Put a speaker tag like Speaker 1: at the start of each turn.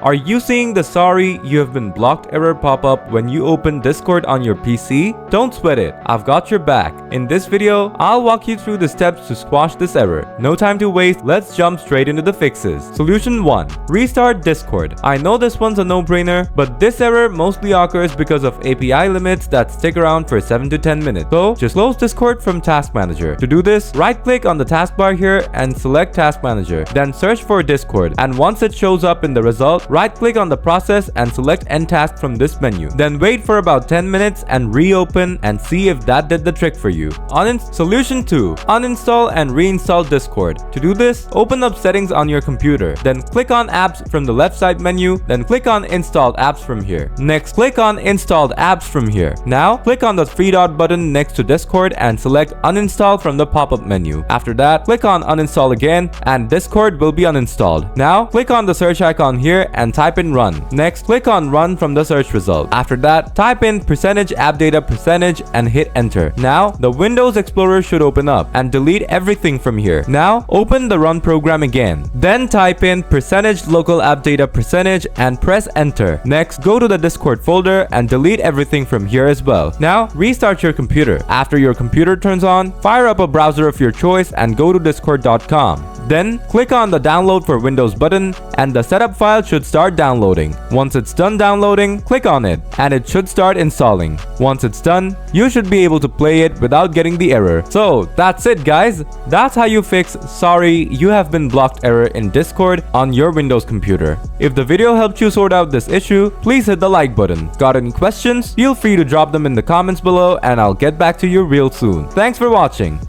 Speaker 1: Are you seeing the sorry you have been blocked error pop up when you open Discord on your PC? Don't sweat it, I've got your back. In this video, I'll walk you through the steps to squash this error. No time to waste, let's jump straight into the fixes. Solution 1. Restart Discord. I know this one's a no-brainer, but this error mostly occurs because of API limits that stick around for 7 to 10 minutes. So, just close Discord from Task Manager. To do this, right-click on the taskbar here and select Task Manager. Then search for Discord, and once it shows up in the result, right-click on the process and select End Task from this menu. Then wait for about 10 minutes and reopen and see if that did the trick for you. Solution 2. Uninstall and reinstall Discord. To do this, open up Settings on your computer. Then click on Apps from the left side menu. Then click on Installed Apps from here. Next, click on Installed Apps from here. Now, click on the three dot button next to Discord and select Uninstall from the pop-up menu. After that, click on Uninstall again and Discord will be uninstalled. Now, click on the search icon here and type in Run. Next, click on Run from the search result. After that, type in %appdata% and hit Enter. Now, the Windows Explorer should open up and delete everything from here. Now, open the Run program again. Then type in %localappdata% and press Enter. Next, go to the Discord folder and delete everything from here as well. Now, restart your computer. After your computer turns on, fire up a browser of your choice and go to discord.com. Then, click on the Download for Windows button and the setup file should start downloading. Once it's done downloading, click on it and it should start installing. Once it's done, you should be able to play it without getting the error. So, that's it guys. That's how you fix sorry you have been blocked error in Discord on your Windows computer. If the video helped you sort out this issue, please hit the like button. Got any questions? Feel free to drop them in the comments below and I'll get back to you real soon. Thanks for watching.